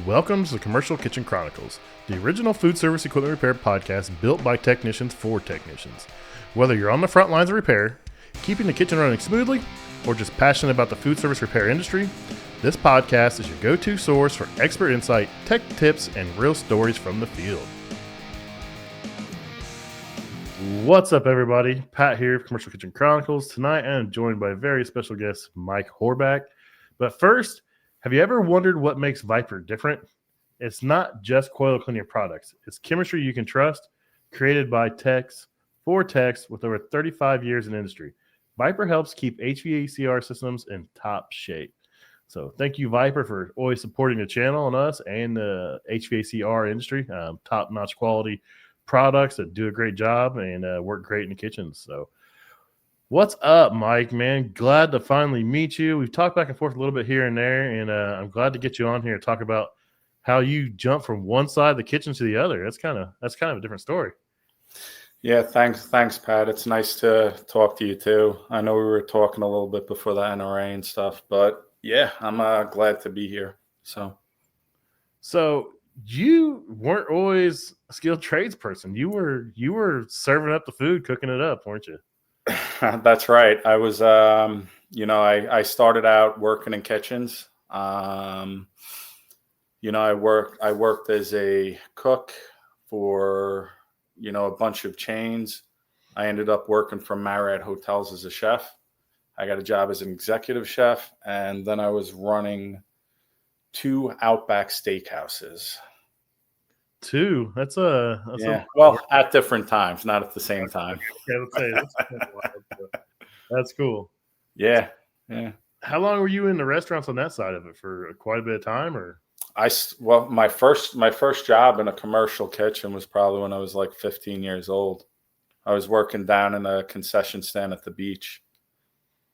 Welcome to the Commercial Kitchen Chronicles, the original food service equipment repair podcast built by technicians for technicians. Whether you're on the front lines of repair, keeping the kitchen running smoothly, or just passionate about the food service repair industry, this podcast is your go-to source for expert insight, tech tips, and real stories from the field. What's up, everybody? Pat here for Commercial Kitchen Chronicles. Tonight, I am joined by a very special guest, Mike Horback. But first, have you ever wondered what makes Viper different? It's not just coil cleaning products. It's chemistry you can trust, created by techs for techs with over 35 years in industry. Viper helps keep HVACR systems in top shape. So thank you, Viper, for always supporting the channel and us and the HVACR industry. Top-notch quality products that do a great job and work great in the kitchens. So what's up, Mike, man? Glad to finally meet you. We've talked back and forth a little bit here and there, and I'm glad to get you on here and talk about how you jump from one side of the kitchen to the other. That's kind of a different story. Yeah, thanks, Pat. It's nice to talk to you too. I know we were talking a little bit before the NRA and stuff, but yeah, I'm glad to be here. So you weren't always a skilled tradesperson. You were serving up the food, cooking it up, weren't you? That's right. I was, I started out working in kitchens. I worked as a cook for, a bunch of chains. I ended up working for Marriott Hotels as a chef. I got a job as an executive chef, and then I was running 2 Outback steakhouses. 2? That's well, at different times, not at the same time. Yeah, let's say that's cool. Yeah. How long were you in the restaurants on that side of it? For quite a bit of time, or? My first job in a commercial kitchen was probably when I was like 15 years old. I was working down in a concession stand at the beach.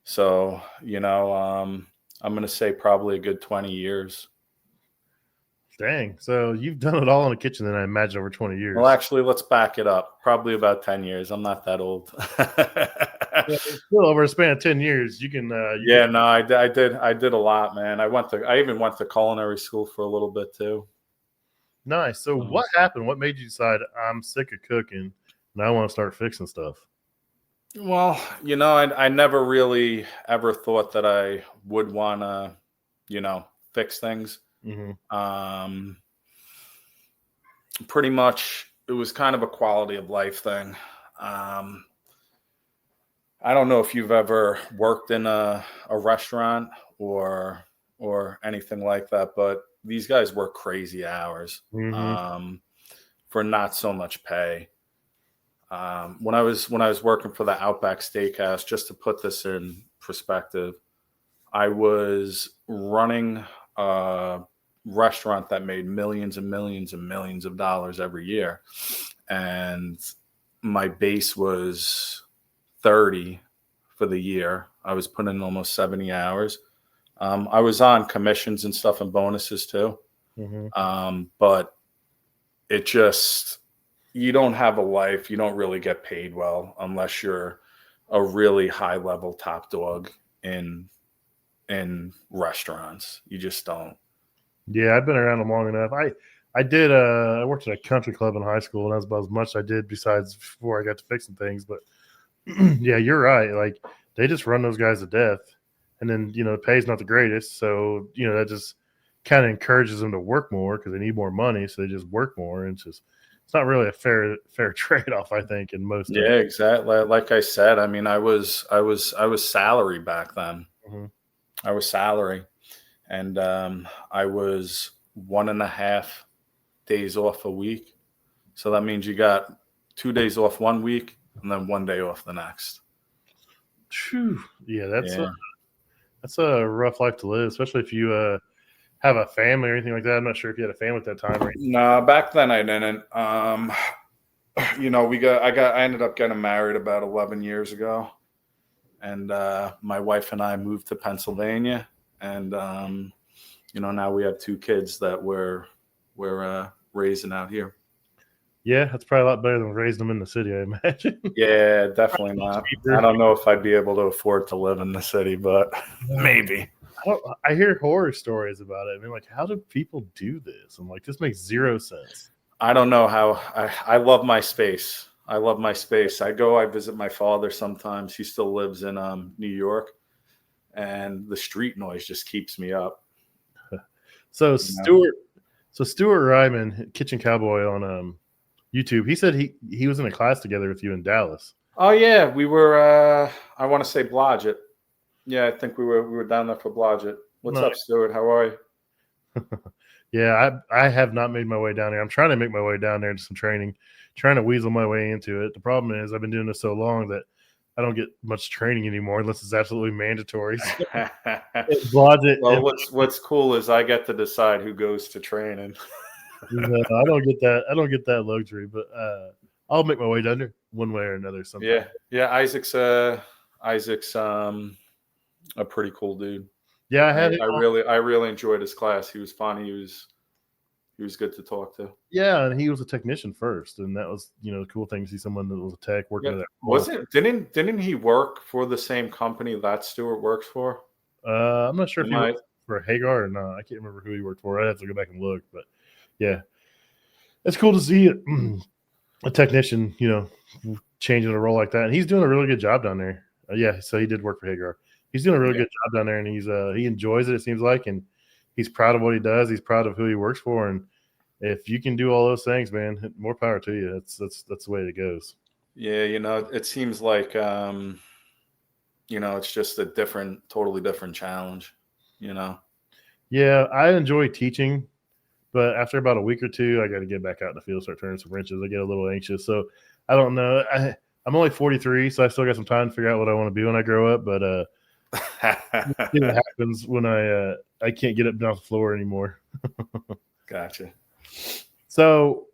So, I'm going to say probably a good 20 years. Dang. So you've done it all in the kitchen, then, I imagine, over 20 years. Well, actually, let's back it up. Probably about 10 years. I'm not that old. Yeah, still over a span of 10 years, you can. I did a lot, man. I even went to culinary school for a little bit too. Nice. So what happened? What made you decide I'm sick of cooking and I want to start fixing stuff? Well, I never really ever thought that I would want to, fix things. Mm-hmm. Pretty much it was kind of a quality of life thing. I don't know if you've ever worked in a restaurant or anything like that, but these guys work crazy hours for not so much pay. When I was working for the Outback Steakhouse, just to put this in perspective, I was running a restaurant that made millions and millions and millions of dollars every year, and my base was 30 for the year. I was putting in almost 70 hours. I was on commissions and stuff and bonuses too. Mm-hmm. But it just, you don't have a life. You don't really get paid well unless you're a really high level top dog in restaurants. You just don't. Yeah, I've been around them long enough. I worked at a country club in high school, and that's about as much I did besides before I got to fixing things. But yeah, you're right. Like, they just run those guys to death, and then the pay's not the greatest, so that just kind of encourages them to work more because they need more money, so they just work more. And it's not really a fair trade-off, I think, in most. Yeah, exactly. Like I said, I mean, I was salary back then. Mm-hmm. I was salary, and I was 1.5 days off a week. So that means you got 2 days off one week and then 1 day off the next. Yeah, that's a rough life to live, especially if you have a family or anything like that. I'm not sure if you had a family at that time. Right? No, back then I didn't. I ended up getting married about 11 years ago, and my wife and I moved to Pennsylvania, and now we have 2 kids that we're raising out here. Yeah, that's probably a lot better than raising them in the city, I imagine. Yeah, definitely not. I don't know if I'd be able to afford to live in the city, but maybe. I hear horror stories about it. I mean, like, how do people do this? I'm like, this makes zero sense. I don't know how. I love my space. I love my space. I visit my father sometimes. He still lives in New York, and the street noise just keeps me up. So You know? Stuart Ryman, Kitchen Cowboy on YouTube, he said he was in a class together with you in Dallas. Oh yeah, we were. I want to say Blodgett. Yeah, I think we were down there for Blodgett. What's up, Stuart? How are you? Yeah, I have not made my way down there. I'm trying to make my way down there to some training, trying to weasel my way into it. The problem is I've been doing this so long that I don't get much training anymore unless it's absolutely mandatory. So Well, what's cool is I get to decide who goes to training. No, I don't get that. I don't get that luxury, but I'll make my way down there one way or another sometime. Yeah. Isaac's a pretty cool dude. Yeah, I really enjoyed his class. He was fun. He was good to talk to. Yeah, and he was a technician first, and that was the cool thing to see someone that was a tech working. Yeah. Was it? Didn't he work for the same company that Stuart works for? I'm not sure if he worked for Hagar or not. I can't remember who he worked for. I'd have to go back and look, but yeah, it's cool to see a technician, changing a role like that, and he's doing a really good job down there. Yeah, so he did work for Hagar. He's doing a really good job down there, and he enjoys it. It seems like, and he's proud of what he does. He's proud of who he works for, and if you can do all those things, man, more power to you. That's the way it goes. Yeah, it seems like it's just a totally different challenge. Yeah, I enjoy teaching, but after about a week or two, I got to get back out in the field, start turning some wrenches. I get a little anxious, so I don't know. I'm only 43, so I still got some time to figure out what I want to be when I grow up. But see what happens when I can't get up and down the floor anymore. Gotcha. So,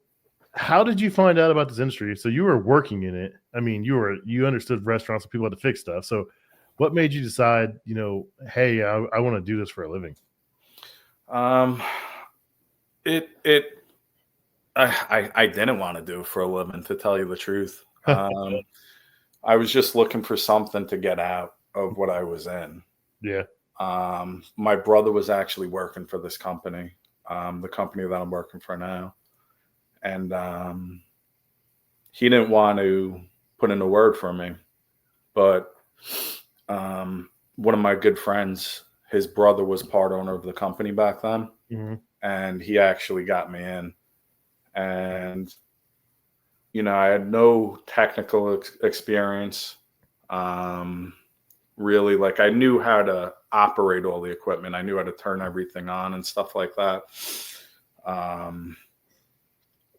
how did you find out about this industry? So you were working in it. I mean, you understood restaurants and people had to fix stuff. So, what made you decide? Hey, I want to do this for a living. I didn't want to do it for a living, to tell you the truth. I was just looking for something to get out of what I was in. Yeah. My brother was actually working for this company, the company that I'm working for now. And he didn't want to put in a word for me. But one of my good friends, his brother was part owner of the company back then. Mm-hmm. And he actually got me in. And, I had no technical experience. Really, like, I knew how to operate all the equipment. I knew how to turn everything on and stuff like that.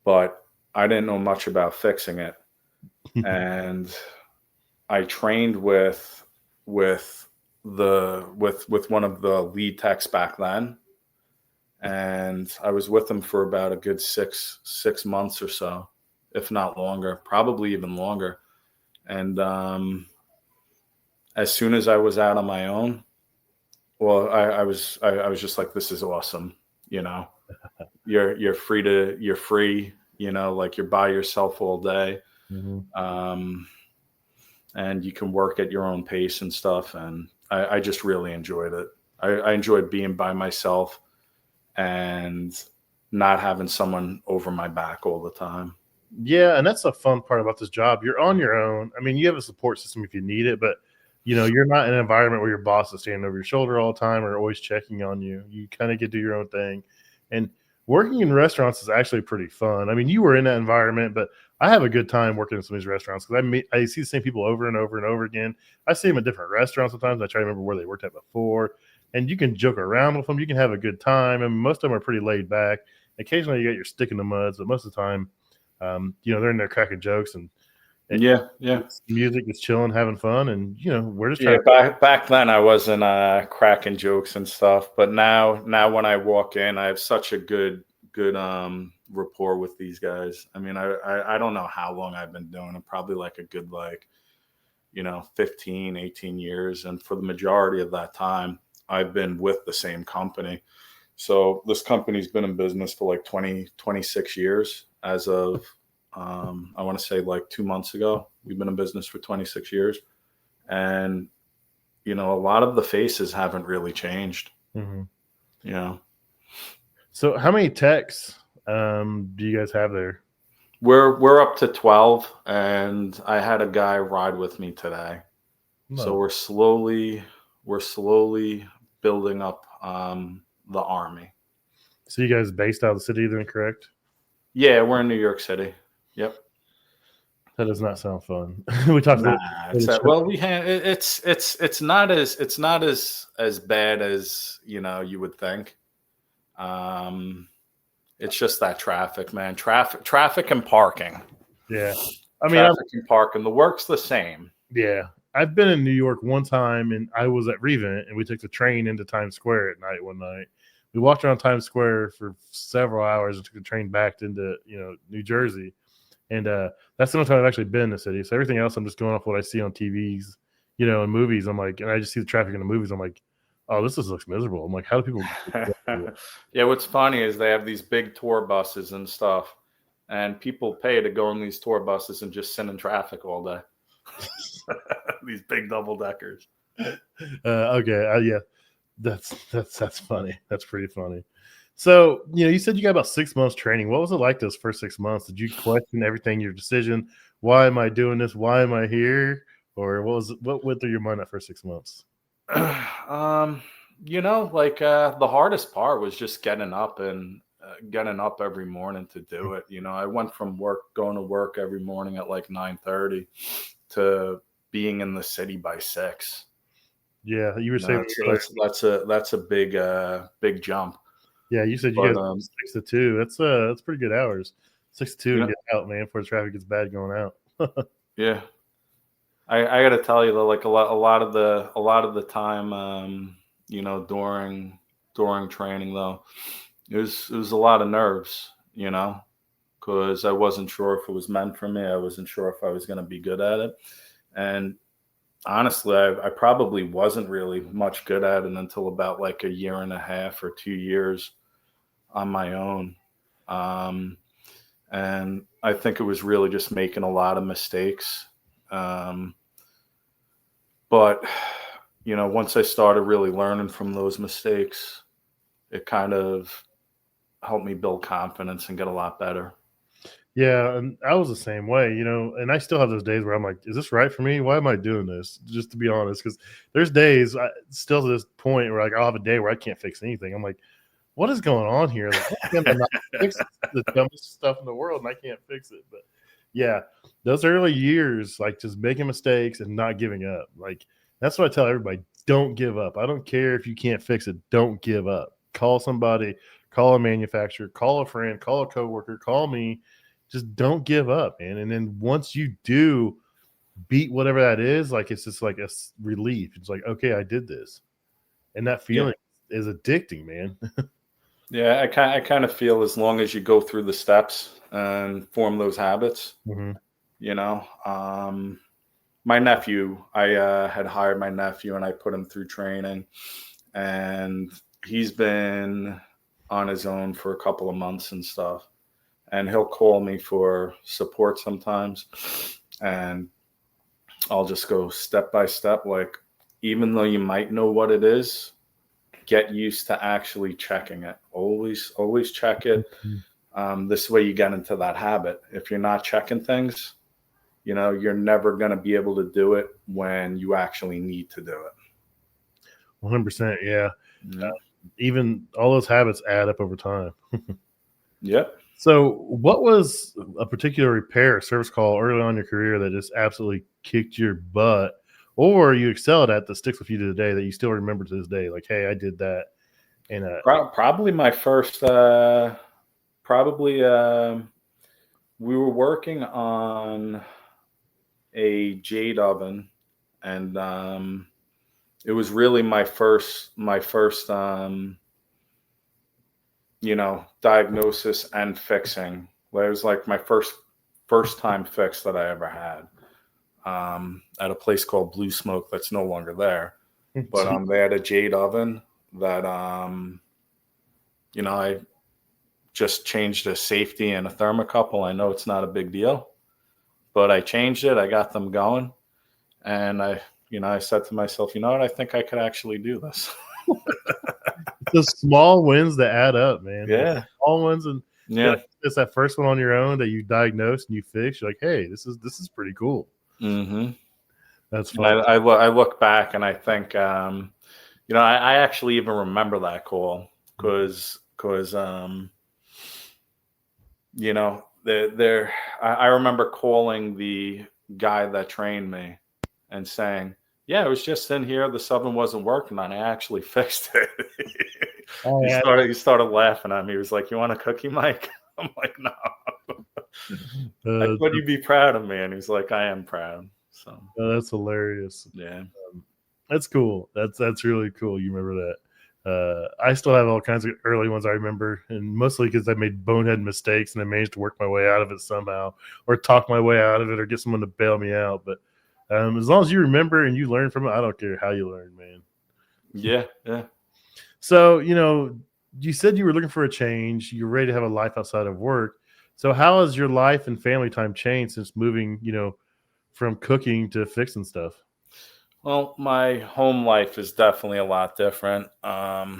But I didn't know much about fixing it. And I trained with one of the lead techs back then. And I was with him for about a good six months or so, if not longer, probably even longer. And as soon as I was out on my own, well, I was just like, this is awesome. You're free, like you're by yourself all day. Mm-hmm. And you can work at your own pace and stuff. And I just really enjoyed it. I enjoyed being by myself and not having someone over my back all the time. Yeah, and that's the fun part about this job. You're on your own. I mean, you have a support system if you need it, but you're not in an environment where your boss is standing over your shoulder all the time or always checking on you. You kind of get to do your own thing. And working in restaurants is actually pretty fun. I mean, you were in that environment, but I have a good time working in some of these restaurants because I see the same people over and over and over again. I see them at different restaurants sometimes. I try to remember where they worked at before. And you can joke around with them. You can have a good time. And most of them are pretty laid back. Occasionally, you get your stick in the mud, but most of the time, they're in there cracking jokes and music is chilling, having fun, and we're just trying. Back then I wasn't cracking jokes and stuff, but now when I walk in, I have such a good rapport with these guys. I mean, I don't know how long I've been doing it, probably like a good 15, 18 years, and for the majority of that time, I've been with the same company. So this company's been in business for like 26 years as of, I want to say like 2 months ago. We've been in business for 26 years. And, a lot of the faces haven't really changed. Mm-hmm. So how many techs do you guys have there? We're up to 12, and I had a guy ride with me today. No. So we're slowly building up the army. So you guys based out of the city then, correct? Yeah, we're in New York City. Yep. That does not sound fun. We talked about well, it's not as bad as you would think. It's just that traffic, man. Traffic and parking. Yeah. Traffic and parking. The work's the same. Yeah. I've been in New York one time, and I was at Revent, and we took the train into Times Square at night one night. We walked around Times Square for several hours and took the train back into New Jersey. And that's the only time I've actually been in the city. So everything else, I'm just going off what I see on TVs, and movies. I'm like, and I just see the traffic in the movies. I'm like, oh, this looks miserable. I'm like, how do people? Yeah, what's funny is they have these big tour buses and stuff, and people pay to go on these tour buses and just sit in traffic all day. These big double deckers. Okay, yeah, that's funny. That's pretty funny. So, you said you got about 6 months training. What was it like those first 6 months? Did you question everything, your decision? Why am I doing this? Why am I here? Or what went through your mind that first 6 months? The hardest part was just getting up every morning to do it. I went from going to work every morning at like 9:30 to being in the city by 6. Yeah, you were saying that's a big jump. Yeah, you said you guys 6 to 2. That's pretty good hours. 6 to 2 and get out, man, before the traffic gets bad going out. Yeah, I got to tell you though, like a lot of the time, during training though, it was a lot of nerves, because I wasn't sure if it was meant for me. I wasn't sure if I was going to be good at it, and honestly, I probably wasn't really much good at it until about like a year and a half or 2 years on my own. And I think it was really just making a lot of mistakes. But, once I started really learning from those mistakes, it kind of helped me build confidence and get a lot better. Yeah, and I was the same way, and I still have those days where I'm like, is this right for me? Why am I doing this? Just to be honest, because there's days still to this point where I'll have a day where I can't fix anything. I'm like, what is going on here? Like, I'm not fix the dumbest stuff in the world and I can't fix it. But yeah, those early years, like just making mistakes and not giving up. Like that's what I tell everybody. Don't give up. I don't care if you can't fix it. Don't give up. Call somebody, call a manufacturer, call a friend, call a coworker, call me. Just don't give up, man. And then once you do beat whatever that is, like it's just like a relief. It's like, okay, I did this. And that feeling is addicting, man. Yeah, I kind of feel as long as you go through the steps and form those habits, my nephew, I had hired my nephew and I put him through training, and he's been on his own for a couple of months and stuff. And he'll call me for support sometimes, and I'll just go step by step. Like, even though you might know what it is, get used to actually checking it. Always check it. This way you get into that habit. If you're not checking things, you're never going to be able to do it when you actually need to do it. 100%. Yeah. Even all those habits add up over time. Yep. So what was a particular repair or service call early on in your career that just absolutely kicked your butt, or you excelled at that sticks with you to today that you still remember to this day? Like, hey, I did that. And probably my first, we were working on a jade oven, and it was really my first diagnosis and fixing. It was like my first time fix that I ever had, at a place called Blue Smoke that's no longer there. But they had a jade oven that I just changed a safety and a thermocouple. I know it's not a big deal, but I changed it. I got them going, and I I said to myself, you know what? I think I could actually do this. The small wins that add up, man. Yeah. The small ones, and Yeah. it's that first one on your own that you diagnose and you fix. You're like, hey, this is pretty cool. Mm-hmm. That's And fun. I look back and I think, I actually even remember that call because I remember calling the guy that trained me and saying, yeah, it was just in here. The oven wasn't working and I actually fixed it. Oh, He yeah. started laughing at me. He was like, you want a cookie, Mike? I'm like, no. I thought you'd be proud of me. And he's like, I am proud. So that's hilarious. yeah. That's cool. That's really cool. You remember that. I still have all kinds of early ones I remember, and mostly because I made bonehead mistakes and I managed to work my way out of it somehow, or talk my way out of it, or get someone to bail me out. But as long as you remember and you learn from it, I don't care how you learn, man. Yeah, yeah. So, you said you were looking for a change. You're ready to have a life outside of work. So how has your life and family time changed since moving, from cooking to fixing stuff? Well, my home life is definitely a lot different. Like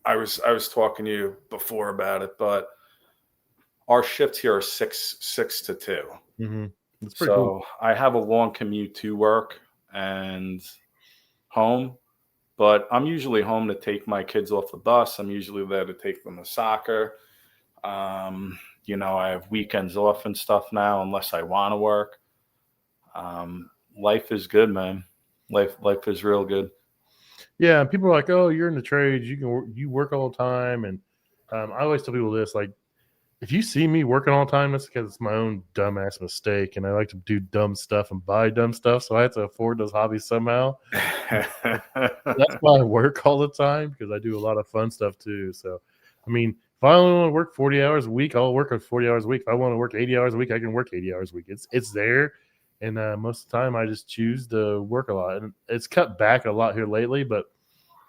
I was talking to you before about it, but our shifts here are six to 2. Mm-hmm. That's pretty cool. I have a long commute to work and home, but I'm usually home to take my kids off the bus. I'm usually there to take them to soccer. I have weekends off and stuff now, unless I want to work. Life is good, man. Life is real good. Yeah, people are like, "Oh, you're in the trades. You work all the time." And I always tell people this: like, if you see me working all the time, that's because it's my own dumbass mistake, and I like to do dumb stuff and buy dumb stuff, so I have to afford those hobbies somehow. That's why I work all the time, because I do a lot of fun stuff too. So, I mean, if I only want to work 40 hours a week, I'll work 40 hours a week. If I want to work 80 hours a week, I can work 80 hours a week. It's there. And most of the time, I just choose to work a lot. And it's cut back a lot here lately. But,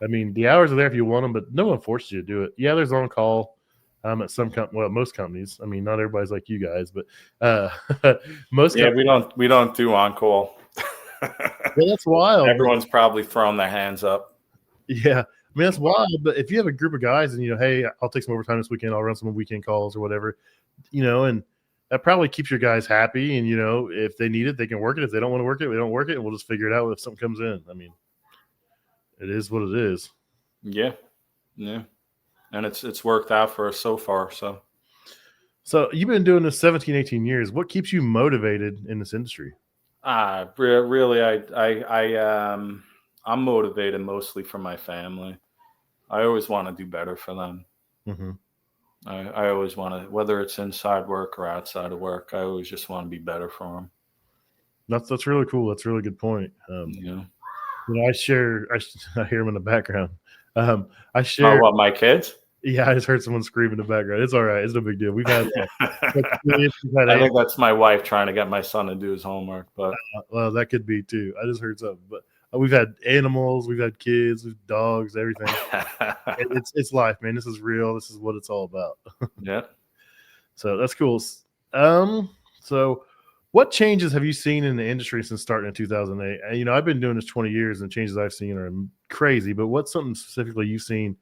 I mean, the hours are there if you want them, but no one forces you to do it. Yeah, there's on call at most companies. I mean, not everybody's like you guys, but most companies. We don't do on call. Well, that's wild. Everyone's probably throwing their hands up. Yeah. I mean, that's wild. But if you have a group of guys and, hey, I'll take some overtime this weekend, I'll run some weekend calls or whatever, and that probably keeps your guys happy. And, if they need it, they can work it. If they don't want to work it, we don't work it. And we'll just figure it out if something comes in. I mean, it is what it is. Yeah. Yeah. And it's worked out for us so far. So you've been doing this 17, 18 years. What keeps you motivated in this industry? Really, I'm motivated mostly for my family. I always want to do better for them. Mm-hmm. I always want to, whether it's inside work or outside of work, I always just want to be better for them. That's really cool. That's a really good point. I hear them in the background. I share. Oh, what, my kids? Yeah, I just heard someone scream in the background. It's all right. It's no big deal. We've had. I think that's my wife trying to get my son to do his homework. But well, that could be too. I just heard something. But we've had animals, we've had kids, we've dogs, everything. It's life, man. This is real. This is what it's all about. Yeah. So that's cool. So what changes have you seen in the industry since starting in 2008? I've been doing this 20 years, and the changes I've seen are crazy. But what's something specifically you've seen?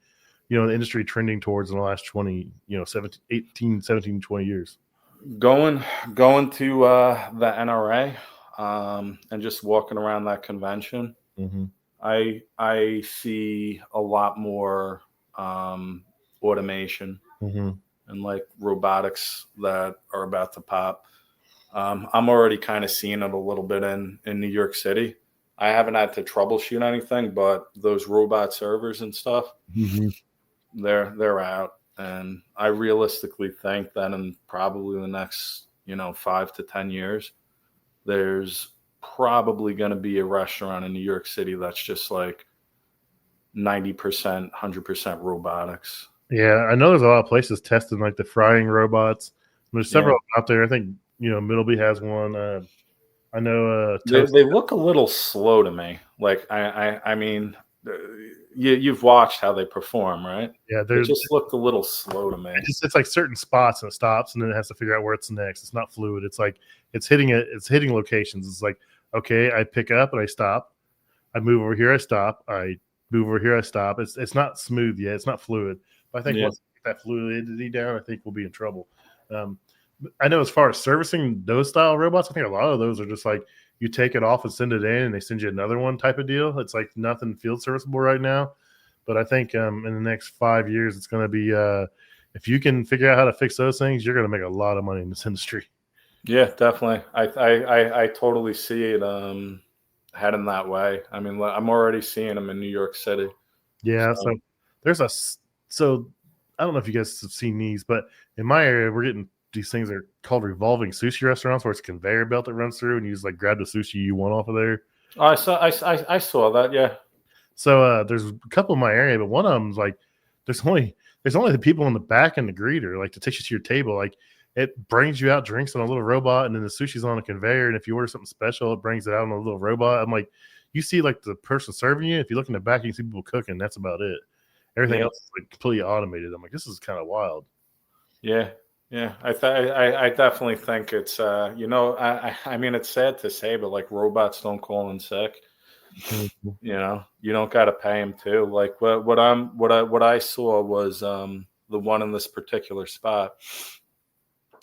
The industry trending towards in the last 20, 17, 20 years? Going to the NRA and just walking around that convention, mm-hmm. I see a lot more automation mm-hmm. and like robotics that are about to pop. I'm already kind of seeing it a little bit in New York City. I haven't had to troubleshoot anything, but those robot servers and stuff, mm-hmm. they're out. And I realistically think that in probably the next, 5 to 10 years, there's probably going to be a restaurant in New York City that's just like 90%, 100% robotics. Yeah, I know there's a lot of places testing like the frying robots. There's several out there. I think, Middleby has one. I know they look a little slow to me. Like, I mean, you've watched how they perform, right? Yeah, It just looked a little slow to me. It's like certain spots and it stops, and then it has to figure out where it's next. It's not fluid. It's like it's hitting locations. It's like, okay, I pick up and I stop. I move over here, I stop. I move over here, I stop. It's not smooth yet. It's not fluid. But I think once we get that fluidity down, I think we'll be in trouble. I know as far as servicing those style robots, I think a lot of those are just like you take it off and send it in, and they send you another one type of deal. It's like nothing field serviceable right now. But I think in the next 5 years, it's going to be if you can figure out how to fix those things, you're going to make a lot of money in this industry. Yeah, definitely. I totally see it heading that way. I mean, I'm already seeing them in New York City. Yeah. So there's so I don't know if you guys have seen these, but in my area, we're getting these things that are called revolving sushi restaurants, where it's a conveyor belt that runs through, and you just like grab the sushi you want off of there. Oh, I saw that. Yeah. So there's a couple in my area, but one of them's like there's only the people in the back and the greeter, like to take you to your table. Like it brings you out drinks on a little robot, and then the sushi's on a conveyor. And if you order something special, it brings it out on a little robot. I'm like, you see like the person serving you. If you look in the back, you can see people cooking. That's about it. Everything else is like completely automated. I'm like, this is kind of wild. Yeah. Yeah, I definitely think it's I mean, it's sad to say, but like robots don't call in sick. Mm-hmm. You know, you don't got to pay them too. Like what I saw was the one in this particular spot.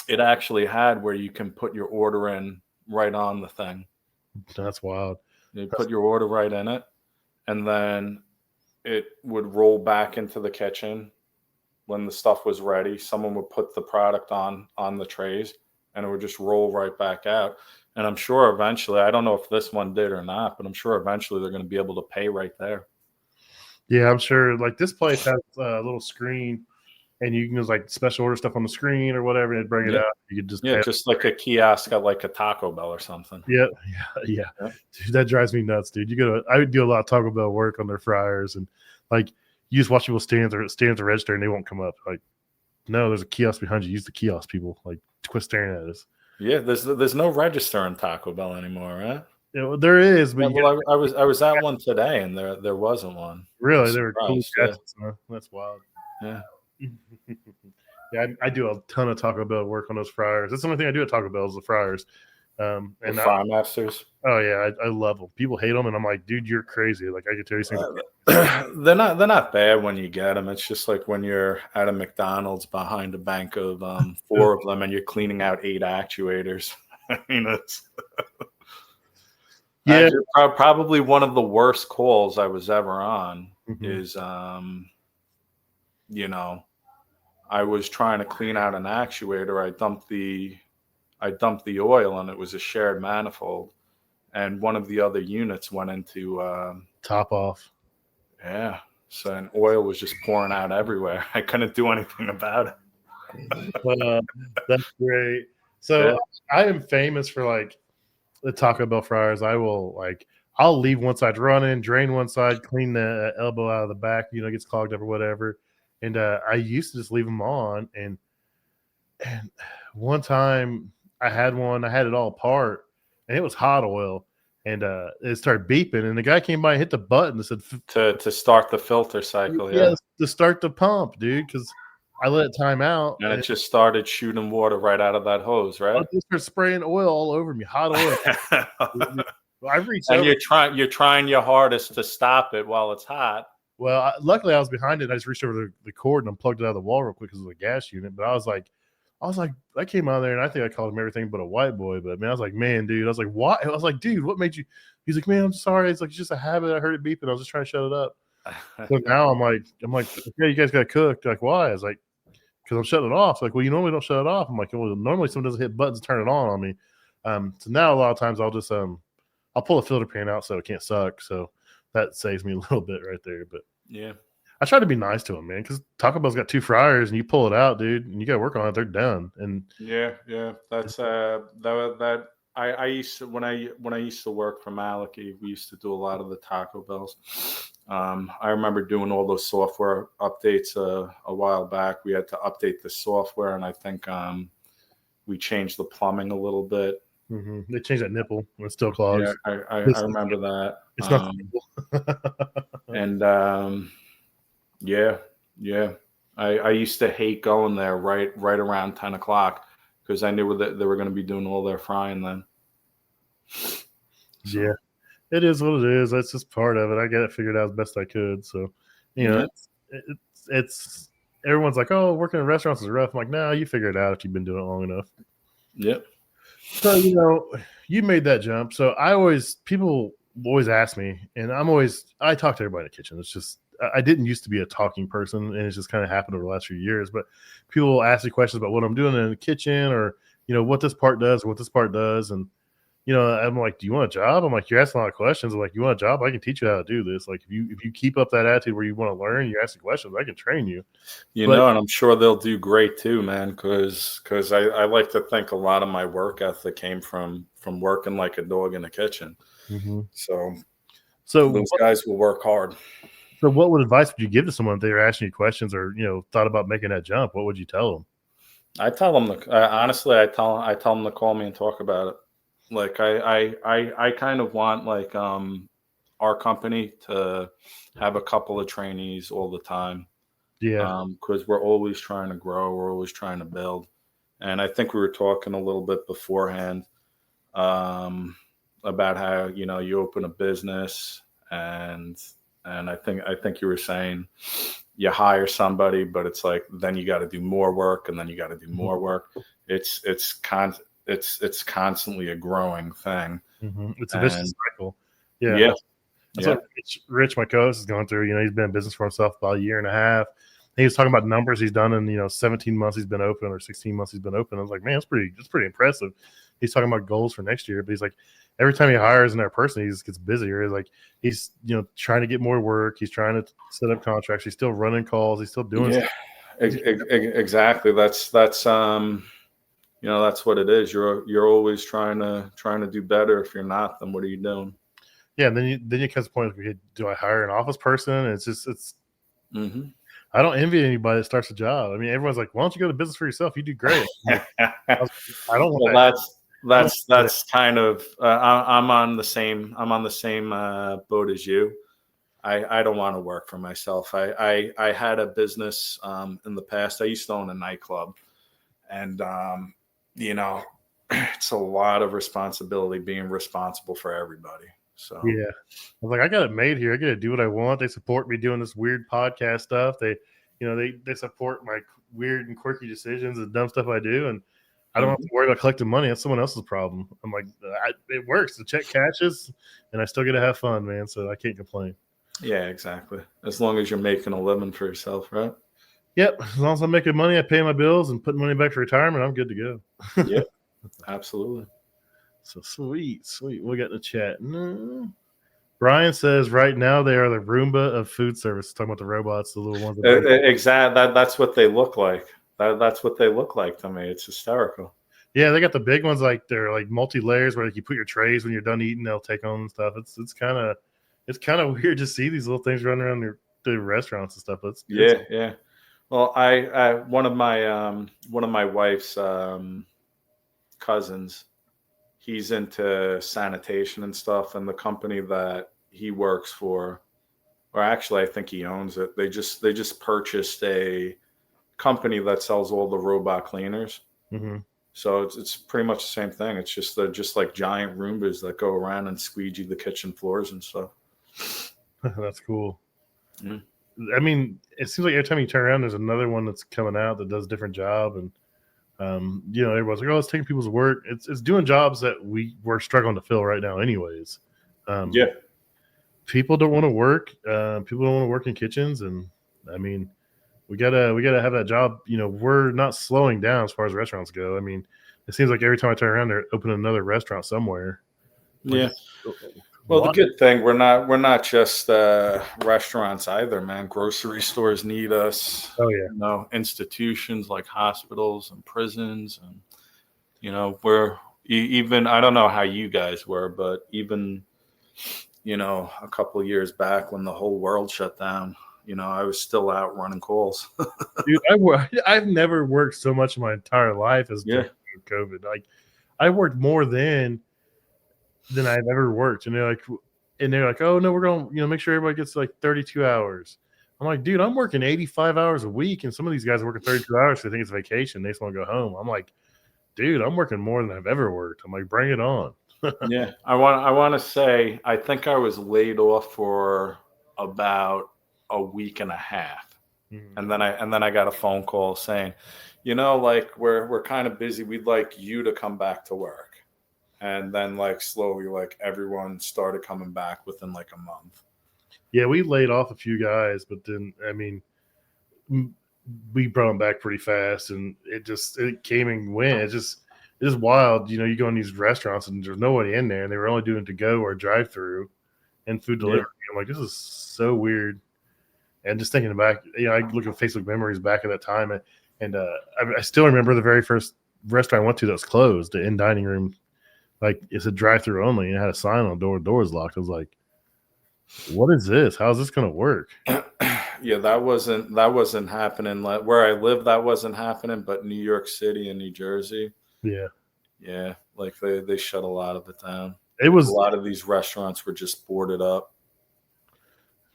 It actually had where you can put your order in right on the thing. That's wild. You put your order right in it, and then it would roll back into the kitchen. When the stuff was ready, someone would put the product on the trays, and it would just roll right back out. And I'm sure eventually, I don't know if this one did or not, but I'm sure eventually they're going to be able to pay right there. Yeah, I'm sure. Like this place has a little screen, and you can just like special order stuff on the screen or whatever, and bring it out. You could just just like a kiosk at like a Taco Bell or something. Yeah. Dude, that drives me nuts, dude. I would do a lot of Taco Bell work on their fryers, and like you just watch people stand at the register and they won't come up. Like, no, there's a kiosk behind you. Use the kiosk, people. Like, quit staring at us. Yeah, there's no register in Taco Bell anymore, right? Yeah, there is, but I was at one today, and there wasn't one. Really, they were cool guests, huh? That's wild. Yeah. Yeah, I do a ton of Taco Bell work on those fryers. That's the only thing I do at Taco Bell is the fryers. And Fry Masters. Oh yeah, I love them. People hate them, and I'm like, dude, you're crazy. Like I can tell you something. They're not bad when you get them. It's just like when you're at a McDonald's behind a bank of 4 of them, and you're cleaning out 8 actuators. I mean, it's probably one of the worst calls I was ever on. Is I was trying to clean out an actuator. I dumped the oil, and it was a shared manifold, and one of the other units went into top off. Yeah, so and oil was just pouring out everywhere. I couldn't do anything about it. That's great. So I am famous for like the Taco Bell fryers. I'll leave one side running, drain one side, clean the elbow out of the back, gets clogged up or whatever. And I used to just leave them on. And one time I had it all apart, and it was hot oil, and it started beeping. And the guy came by and hit the button that said to start the filter cycle. Yeah, to start the pump, dude, because I let it time out, and it just started shooting water right out of that hose, right? I just started spraying oil all over me, hot oil. I reached and over. You're trying your hardest to stop it while it's hot. Well, luckily I was behind it. I just reached over the cord and unplugged it out of the wall real quick because it was a gas unit. But I was like, I came out there and I think I called him everything but a white boy. But man, I was like, man, dude. I was like, what? I was like, dude, what made you? He's like, man, I'm sorry. It's like it's just a habit. I heard it beeping. I was just trying to shut it up. So now I'm like, yeah, you guys got cooked. Like, why? I was like, because I'm shutting it off. Like, well, you normally don't shut it off. I'm like, well, normally someone doesn't hit buttons to turn it on me. So now a lot of times I'll just I'll pull a filter pan out so it can't suck. So that saves me a little bit right there. But yeah. I try to be nice to them, man, because Taco Bell's got 2 fryers, and you pull it out, dude, and you got to work on it. They're done. And yeah, that's that. I used to when I used to work for Maliki, we used to do a lot of the Taco Bells. I remember doing all those software updates a while back. We had to update the software, and I think we changed the plumbing a little bit. They changed that nipple when it's still clogged. Yeah, I remember that. It's not. And yeah. I used to hate going there right around 10 o'clock because I knew that they were going to be doing all their frying then. So. Yeah, it is what it is. That's just part of it. I got it figured out as best I could. So, it's everyone's like, oh, working in restaurants is rough. I'm like, no, you figure it out if you've been doing it long enough. Yep. So, you made that jump. So people always ask me, and I talk to everybody in the kitchen. It's just, I didn't used to be a talking person, and it's just kind of happened over the last few years. But people will ask me questions about what I'm doing in the kitchen, or what this part does, or what this part does, and I'm like, do you want a job? I'm like, you're asking a lot of questions. I'm like, you want a job? I can teach you how to do this. Like, if you keep up that attitude where you want to learn, you ask the questions, I can train you. And I'm sure they'll do great too, man. Because I like to think a lot of my work ethic came from working like a dog in the kitchen. Mm-hmm. So those guys will work hard. So what advice would you give to someone if they were asking you questions or thought about making that jump? What would you tell them? I tell them honestly, I tell them to call me and talk about it. Like I kind of want like our company to have a couple of trainees all the time. Yeah. Because we're always trying to grow, we're always trying to build. And I think we were talking a little bit beforehand about how you open a business and I think you were saying you hire somebody, but it's like then you got to do more work and then you got to do more work. It's constantly a growing thing. Mm-hmm. It's a vicious cycle. Yeah. That's what Rich, my co-host, is going through. He's been in business for himself about a year and a half. He was talking about numbers he's done in 17 months he's been open or 16 months he's been open. I was like, man, that's pretty impressive. He's talking about goals for next year, but he's like, every time he hires another person, he just gets busier. He's trying to get more work. He's trying to set up contracts. He's still running calls. He's still doing stuff. Exactly. That's that's what it is. You're always trying to do better. If you're not, then what are you doing? Yeah, and then you come to the point where do I hire an office person? And it's mm-hmm. I don't envy anybody that starts a job. I mean, everyone's like, why don't you go to business for yourself? You do great. I don't want that. That's kind of I'm on the same boat as you. I don't want to work for myself. I had a business in the past. I used to own a nightclub, and it's a lot of responsibility being responsible for everybody. So yeah, I was like, I got it made here. I get to do what I want. They support me doing this weird podcast stuff. They support my weird and quirky decisions and dumb stuff I do, and I don't have to worry about collecting money. That's someone else's problem. I'm like, it works. The check cashes, and I still get to have fun, man. So I can't complain. Yeah, exactly. As long as you're making a living for yourself, right? Yep. As long as I'm making money, I pay my bills and put money back for retirement, I'm good to go. Yep. Absolutely. So sweet. We got in the chat. No. Brian says right now they are the Roomba of food service. Talking about the robots, the little ones. Exactly. That's what they look like. That's what they look like to me. It's hysterical. Yeah, they got the big ones they're like multi-layers where you put your trays when you're done eating, they'll take on and stuff. It's kind of weird to see these little things running around the restaurants and stuff. Yeah. Well, I one of my wife's cousins, he's into sanitation and stuff, and the company that he works for, or actually I think he owns it, they just purchased a company that sells all the robot cleaners. Mm-hmm. So it's pretty much the same thing. It's just they're just like giant Roombas that go around and squeegee the kitchen floors and stuff. That's cool. Mm-hmm. I mean, it seems like every time you turn around, there's another one that's coming out that does a different job, and everyone's like, "Oh, it's taking people's work." It's doing jobs that we're struggling to fill right now, anyways. People don't want to work. People don't want to work in kitchens, and I mean, we gotta have that job. We're not slowing down as far as restaurants go. I mean, it seems like every time I turn around, they're opening another restaurant somewhere. Yeah. Well, the good thing, we're not just restaurants either, man. Grocery stores need us. Oh yeah. Institutions like hospitals and prisons, and we're even. I don't know how you guys were, but even a couple of years back when the whole world shut down, I was still out running calls. Dude, I've never worked so much in my entire life as during COVID. Like, I worked more than I've ever worked. and they're like, oh no, we're going to, make sure everybody gets like 32 hours. I'm like, dude, I'm working 85 hours a week, and some of these guys are working 32 hours because they think it's vacation. They just want to go home. I'm like, dude, I'm working more than I've ever worked. I'm like, bring it on. Yeah, I want to say I think I was laid off for about a week and a half, and then I got a phone call saying, like we're kind of busy. We'd like you to come back to work, and then like slowly, like everyone started coming back within like a month. Yeah, we laid off a few guys, but then we brought them back pretty fast, and it came and went. It's wild. You go in these restaurants and there's nobody in there, and they were only doing to go or drive through and food delivery. Yeah. I'm like, this is so weird. And just thinking back, I look at Facebook memories back at that time, and I still remember the very first restaurant I went to that was closed, the in dining room. Like, it's a drive through only, and it had a sign on the door, doors locked. I was like, what is this? How is this going to work? Yeah, that wasn't happening. Where I live, that wasn't happening, but New York City and New Jersey. Yeah, like they shut a lot of it down. A lot of these restaurants were just boarded up.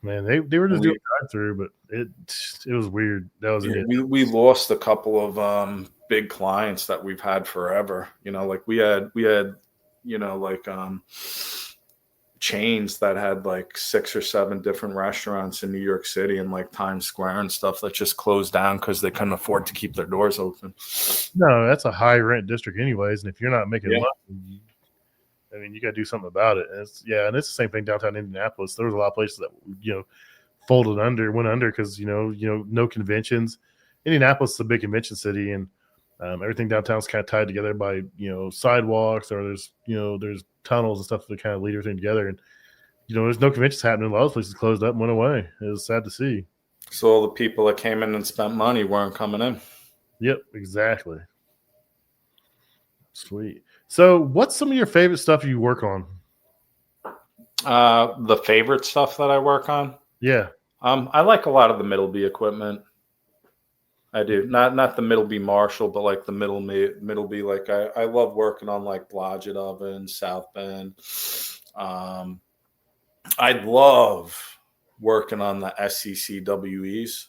Man, they were just doing drive through, but it was weird. That was we lost a couple of big clients that we've had forever. Like we had chains that had like 6 or 7 different restaurants in New York City and like Times Square and stuff that just closed down because they couldn't afford to keep their doors open. No, that's a high rent district anyways, and if you're not making money, you got to do something about it. And it's the same thing downtown Indianapolis. There was a lot of places that went under because no conventions. Indianapolis is a big convention city, and everything downtown is kind of tied together by sidewalks, or there's tunnels and stuff that kind of lead everything together. And there's no conventions happening. A lot of places closed up and went away. It was sad to see. So all the people that came in and spent money weren't coming in. Yep, exactly. Sweet. So what's some of your favorite stuff you work on? The favorite stuff that I work on? Yeah. I like a lot of the Middleby equipment. I do. Not the Middleby Marshall, but like the Middleby. Like I love working on like Blodgett ovens, South Bend. I love working on the SCCWEs.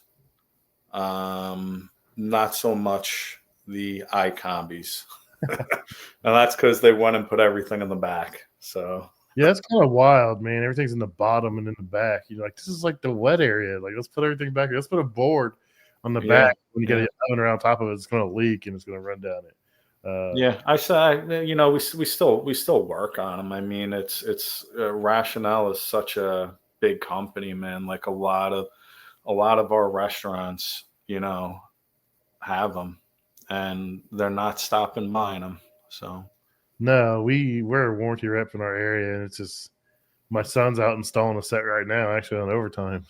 Not so much the iCombis. And that's because they went and put everything in the back. So yeah, that's kind of wild, man. Everything's in the bottom and in the back. Like, this is like the wet area. Like, let's put everything back. Let's put a board on the back. When you get an oven around top of it, it's going to leak and it's going to run down it. I say, we still work on them. I mean, it's Rationale is such a big company, man. Like a lot of our restaurants, have them, and they're not stopping buying them. So no, we're a warranty rep in our area, and it's just my son's out installing a set right now, actually on overtime.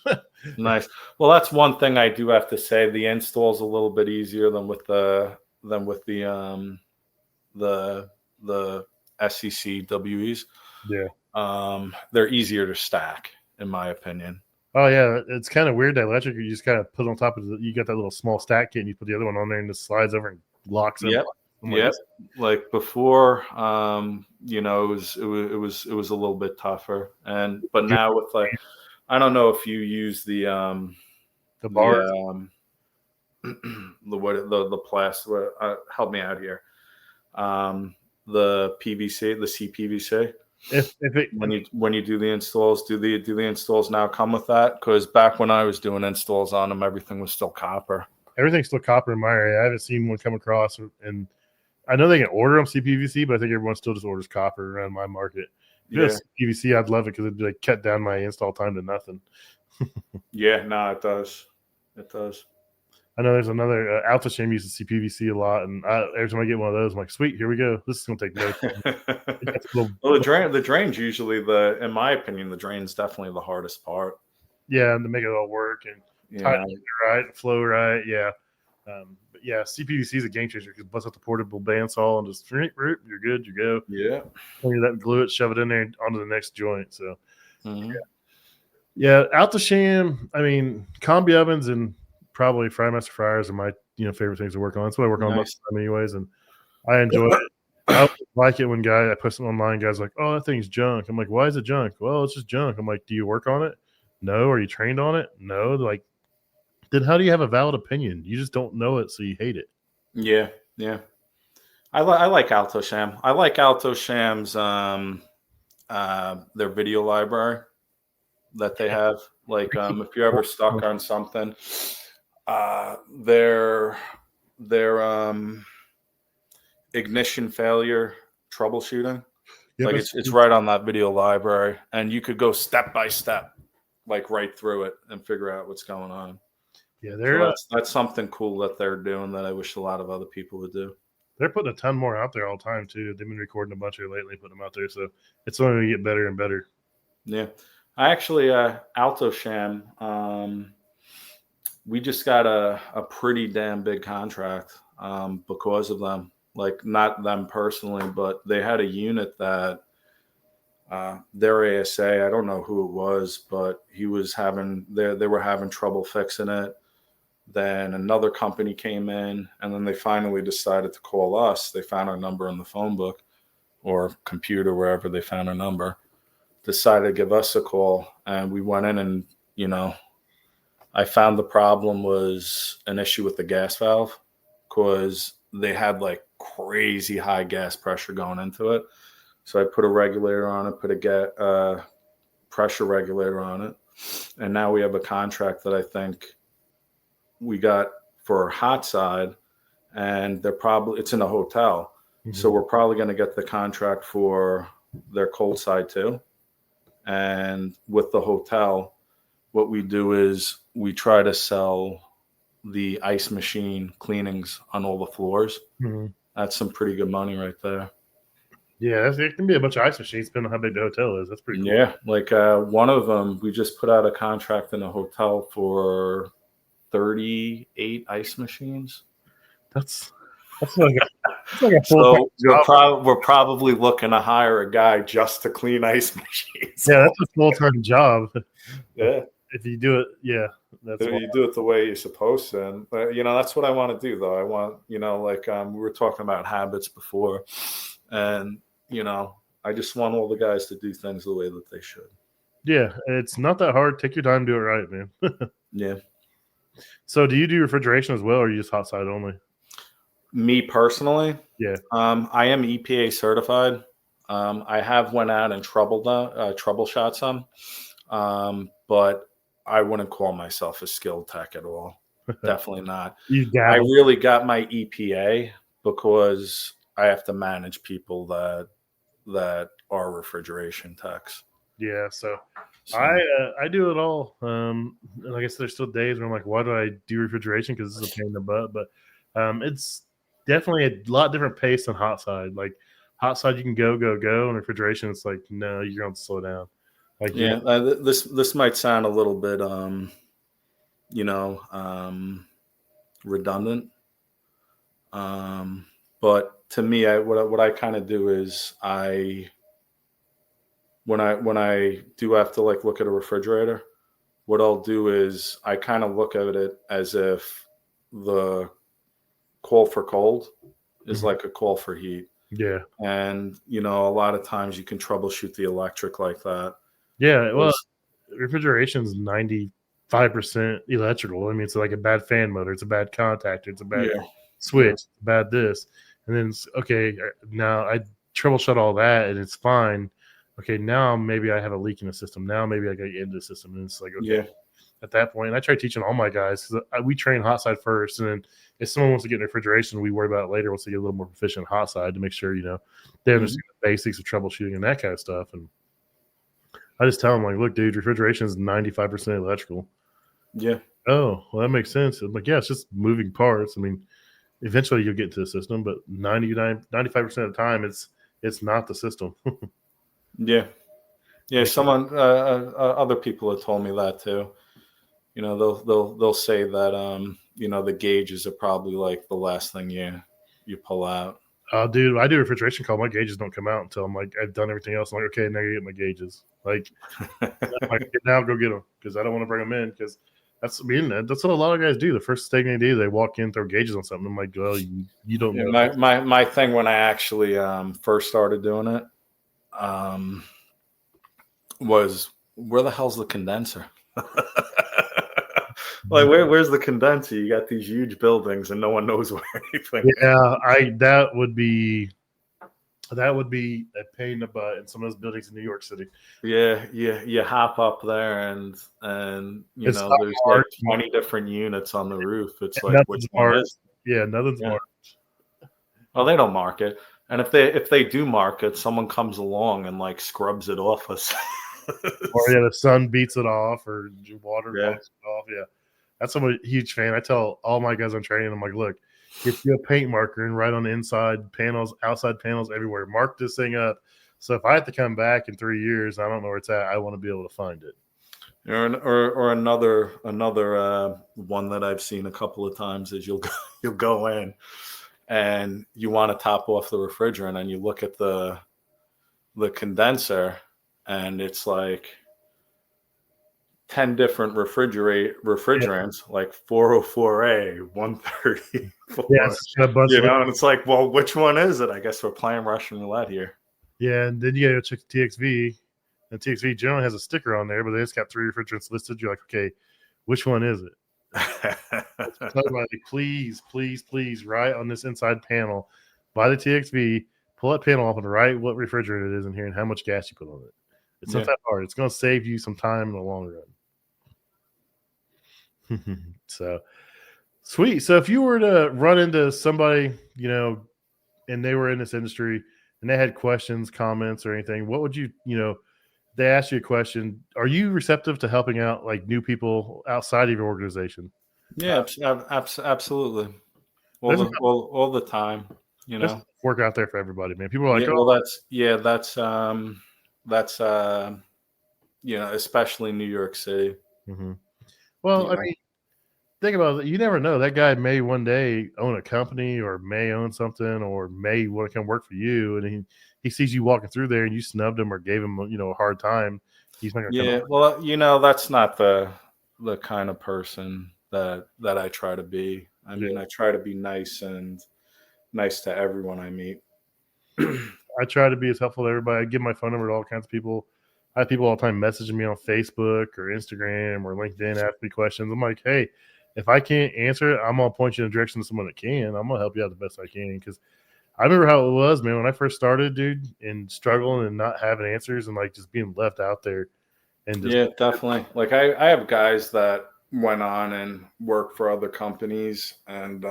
Nice. Well, that's one thing I do have to say. The install's a little bit easier than with the SCCWEs. Yeah. They're easier to stack, in my opinion. Oh yeah, it's kind of weird. That electric, you just kind of put on top of you got that little small stack kit, and you put the other one on there, and it slides over and locks it. Yep. Like before, it was a little bit tougher, but now with like, I don't know if you use the bars, the plastic. Help me out here. The PVC, the CPVC. When you do the installs, do the installs now come with that? Because back when I was doing installs on them, everything was still copper. Everything's still copper in my area. I haven't seen one come across, and I know they can order them CPVC, but I think everyone still just orders copper around my market. If PVC, I'd love it because it'd like cut down my install time to nothing. Yeah, no, it does. It does. I know there's another Alta-Shame uses CPVC a lot, and every time I get one of those, I'm like, sweet, here we go. This is going to take no time. Well, the drain's usually in my opinion, the drain's definitely the hardest part. Yeah, and to make it all work and tighten it right, flow right. Yeah. But yeah, CPVC is a game changer because bust out the portable bandsaw and just you're good, you go. Yeah. Clean it up, glue it, shove it in there and onto the next joint. So yeah, Alta-Shame. I mean, combi ovens and probably Frymaster fryers are my favorite things to work on. That's what I work on most of the time anyways, and I enjoy it. I don't like it when I put something online, guys like, oh, that thing's junk. I'm like, why is it junk? Well, it's just junk. I'm like, do you work on it? No. Are you trained on it? No. They're like, then how do you have a valid opinion? You just don't know it, so you hate it. Yeah, yeah. I like Alto Sham. I like Alto Sham's their video library that they have. Like if you're ever stuck on something, their ignition failure troubleshooting. Yeah, like it's right on that video library, and you could go step by step, like right through it, and figure out what's going on. Yeah, so that's something cool that they're doing that I wish a lot of other people would do. They're putting a ton more out there all the time too. They've been recording a bunch of it lately, putting them out there, so it's only going to get better and better. Yeah, I actually Alto Sham. We just got a pretty damn big contract because of them. Like, not them personally, but they had a unit that their ASA, I don't know who it was, but they were having trouble fixing it. Then another company came in, and then they finally decided to call us. They found our number in the phone book or computer, wherever they found our number, decided to give us a call. And we went in and, I found the problem was an issue with the gas valve, because they had like crazy high gas pressure going into it. So I put a regulator on it, put a pressure regulator on it. And now we have a contract that I think we got for hot side, and it's in a hotel. Mm-hmm. So we're probably going to get the contract for their cold side too. And with the hotel, what we do is we try to sell the ice machine cleanings on all the floors. Mm-hmm. That's some pretty good money right there. Yeah, it can be a bunch of ice machines depending on how big the hotel is. That's pretty cool. Yeah, like one of them, we just put out a contract in a hotel for 38 ice machines. That's like a so we're probably looking to hire a guy just to clean ice machines. Yeah, that's a full-time job. Yeah. If you do it, yeah. You do it the way you're supposed to. And, that's what I want to do, though. I want, we were talking about habits before. And, I just want all the guys to do things the way that they should. Yeah, it's not that hard. Take your time, do it right, man. Yeah. So do you do refrigeration as well, or are you just hot side only? Me personally? Yeah. I am EPA certified. I have went out and troubleshot some. But I wouldn't call myself a skilled tech at all. Definitely not. I really got my EPA because I have to manage people that are refrigeration techs. Yeah, so I do it all. Like I said, there's still days where I'm like, why do I do refrigeration? Because this is a pain in the butt. But it's definitely a lot different pace than hot side. Like hot side, you can go, and refrigeration, it's like, no, you're going to slow down. Like, this might sound a little bit, redundant. But to me, what I kind of do is when I do have to like look at a refrigerator, what I'll do is I kind of look at it as if the call for cold is like a call for heat. Yeah. And, a lot of times you can troubleshoot the electric like that. Yeah, well, refrigeration is 95% electrical. I mean, it's like a bad fan motor. It's a bad contactor. It's a bad switch. It's bad this. And then, okay, now I troubleshoot all that, and it's fine. Okay, now maybe I have a leak in the system. Now maybe I got to get into the system. And it's like, okay, at that point, and I try teaching all my guys, because we train hot side first. And then if someone wants to get in refrigeration, we worry about it later once they get a little more proficient hot side to make sure, they understand the basics of troubleshooting and that kind of stuff. And I just tell them, like, look, dude, refrigeration is 95% electrical. Yeah. Oh, well, that makes sense. I'm like, yeah, it's just moving parts. I mean, eventually you'll get into the system, but 95% of the time, it's not the system. Yeah. Yeah. Someone, other people have told me that too. They'll say that, the gauges are probably like the last thing you pull out. Dude, I do a refrigeration call. My gauges don't come out until I'm like, I've done everything else. I'm like, okay, now you get my gauges. Like, now go get them, because I don't want to bring them in, because That's what a lot of guys do. The first thing they do, they walk in, throw gauges on something. I'm like, well, you don't know. My thing when I actually first started doing it was, where the hell's the condenser? Like, where's the condenser? You got these huge buildings and no one knows where anything. Yeah, that would be a pain in the butt in some of those buildings in New York City. Yeah, you hop up there and It's know there's like 20 different units on the roof. It's like, which one is? Yeah, nothing's marked. Well, they don't mark it, and if they do mark it, someone comes along and like scrubs it off us. Or the sun beats it off, or water knocks it off. Yeah, that's I'm a huge fan. I tell all my guys I'm training, I'm like, look, get you a paint marker and write on the inside panels, outside panels, everywhere. Mark this thing up. So if I have to come back in 3 years, I don't know where it's at, I want to be able to find it. Or another one that I've seen a couple of times is you'll go in and you want to top off the refrigerant and you look at the condenser and it's like 10 different refrigerants, like 404A, 134. Yes, a bunch of and it's like, well, which one is it? I guess we're playing Russian roulette here. Yeah, and then you gotta check the TXV. And TXV generally has a sticker on there, but they just got 3 refrigerants listed. You're like, okay, which one is it? Please write on this inside panel by the TXV, pull that panel off and write what refrigerant it is in here and how much gas you put on it. It's not that hard. It's going to save you some time in the long run. So sweet. So if you were to run into somebody, and they were in this industry and they had questions, comments, or anything, what would you, they ask you a question, are you receptive to helping out like new people outside of your organization? Yeah, absolutely. All the time, There's work out there for everybody, man. People are like, that's especially New York City. Mm-hmm. Well, I mean, think about it. You never know. That guy may one day own a company or may own something or may want to come work for you. And he sees you walking through there and you snubbed him or gave him, a hard time. He's not going to well, that's not the kind of person that I try to be. I mean, I try to be nice to everyone I meet. I try to be as helpful to everybody. I give my phone number to all kinds of people. I have people all the time messaging me on Facebook or Instagram or LinkedIn, ask me questions. I'm like, hey, if I can't answer it, I'm going to point you in the direction of someone that can. I'm going to help you out the best I can. Because I remember how it was, man, when I first started, dude, and struggling and not having answers and like just being left out there. And definitely. Like I have guys that went on and worked for other companies and,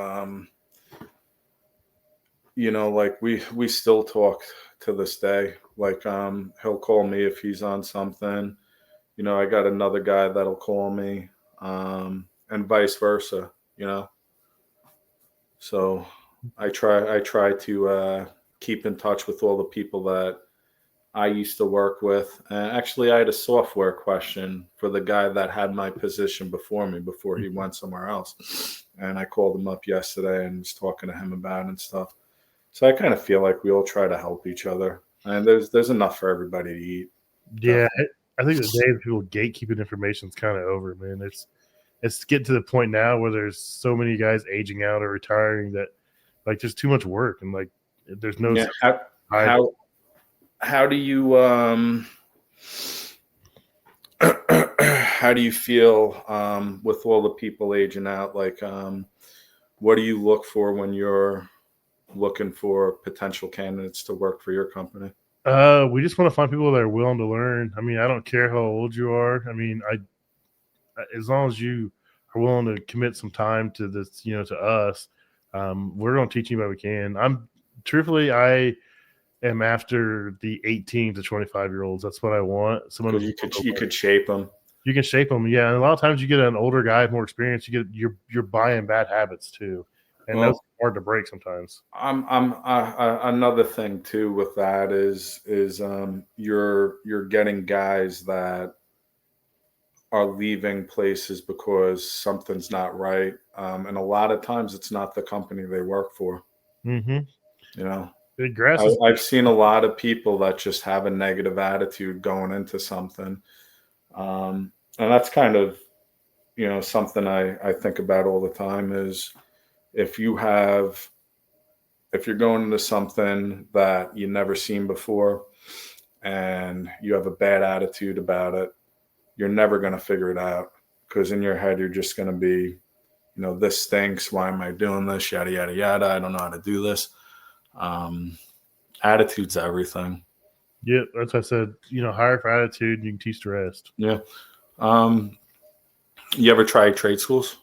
like we still talk to this day. Like he'll call me if he's on something. I got another guy that'll call me, and vice versa. So I try to keep in touch with all the people that I used to work with. And actually, I had a software question for the guy that had my position before me before he went somewhere else. And I called him up yesterday and was talking to him about it and stuff. So I kind of feel like we all try to help each other, and there's enough for everybody to eat. Yeah, I think the day of people gatekeeping information is kind of over, man. It's getting to the point now where there's so many guys aging out or retiring that like there's too much work and like there's no. How do you how do you feel with all the people aging out? Like, what do you look for when you're looking for potential candidates to work for your company? We just want to find people that are willing to learn. I mean, I don't care how old you are. I mean, as long as you are willing to commit some time to this, to us, we're going to teach anybody we can. I am after the 18 to 25-year-olds. That's what I want. Someone you could shape them. You can shape them, yeah. And a lot of times you get an older guy, more experience. You're buying bad habits too, and that's hard to break sometimes. Another thing too with that is you're getting guys that are leaving places because something's not right, and a lot of times it's not the company they work for. Mm-hmm. I've seen a lot of people that just have a negative attitude going into something, and that's kind of something I think about all the time is if you're going into something that you've never seen before and you have a bad attitude about it, you're never going to figure it out, because in your head, you're just going to be, this stinks. Why am I doing this? Yada, yada, yada. I don't know how to do this. Attitude's everything. Yeah, that's what I said. Hire for attitude, you can teach the rest. Yeah. You ever try trade schools?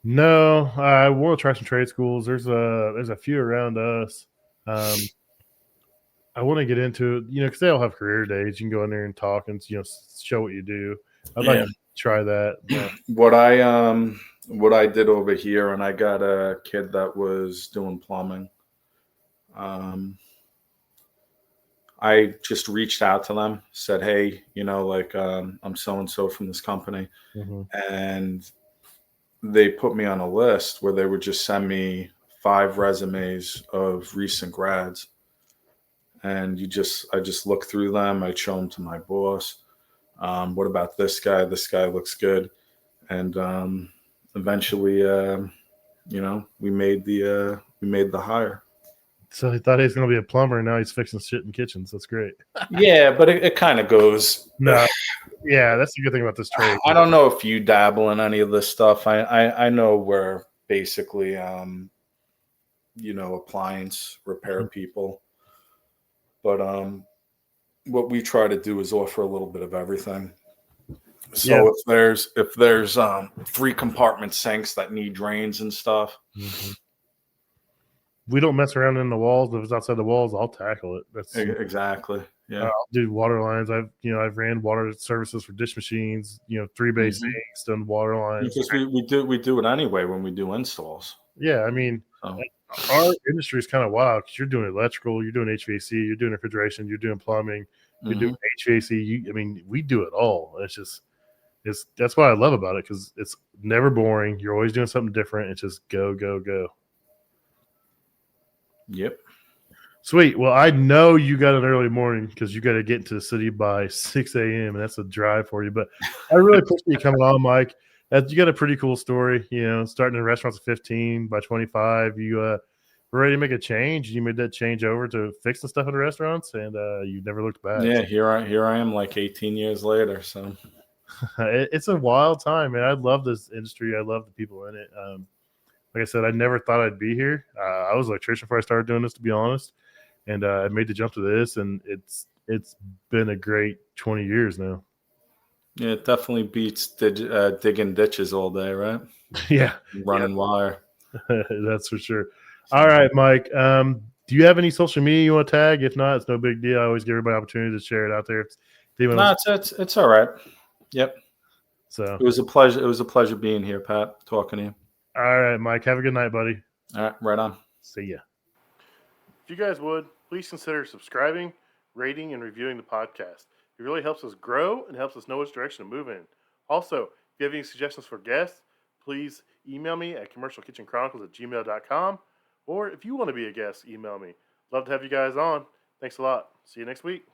No, I want to try some trade schools. There's a few around us. I want to get into it, because they all have career days. You can go in there and talk and show what you do. I'd like to try that. But. What I did over here, and I got a kid that was doing plumbing. I just reached out to them, said, hey, I'm so-and-so from this company. Mm-hmm. And they put me on a list where they would just send me 5 resumes of recent grads. And I just look through them. I show them to my boss. What about this guy? This guy looks good. And eventually, we made the hire. So he thought he was going to be a plumber, and now he's fixing shit in kitchens. That's great. Yeah, but it kind of goes. No, yeah, that's the good thing about this trade. I don't know if you dabble in any of this stuff. I know we're basically, appliance repair people. But what we try to do is offer a little bit of everything. So if there's 3 compartment sinks that need drains and stuff, we don't mess around in the walls. If it's outside the walls, I'll tackle it. That's exactly. Yeah, I'll do water lines. I've ran water services for dish machines. 3-bay sinks, done water lines. Because we do it anyway when we do installs. Yeah, I mean, our industry is kind of wild because you're doing electrical, you're doing HVAC, you're doing refrigeration, you're doing plumbing, you're doing HVAC. We do it all. That's what I love about it, because it's never boring. You're always doing something different. It's just go, go, go. Yep. Sweet. Well, I know you got an early morning because you got to get into the city by 6 a.m. and that's a drive for you. But I really appreciate you coming on, Mike. You got a pretty cool story. Starting in restaurants at 15, by 25, you were ready to make a change. You made that change over to fixing stuff in the restaurants, and you never looked back. Yeah, here I am, like 18 years later. So it's a wild time, man. I love this industry. I love the people in it. Like I said, I never thought I'd be here. I was an electrician before I started doing this, to be honest. And I made the jump to this, and it's been a great 20 years now. Yeah, it definitely beats digging ditches all day, right? Yeah. Running wire. That's for sure. All right, Mike. Do you have any social media you want to tag? If not, it's no big deal. I always give everybody opportunity to share it out there. It's all right. Yep. So it was a pleasure. It was a pleasure being here, Pat, talking to you. All right, Mike. Have a good night, buddy. All right, right on. See ya. If you guys would, please consider subscribing, rating, and reviewing the podcast. It really helps us grow and helps us know which direction to move in. Also, if you have any suggestions for guests, please email me at commercialkitchenchronicles@gmail.com. Or if you want to be a guest, email me. Love to have you guys on. Thanks a lot. See you next week.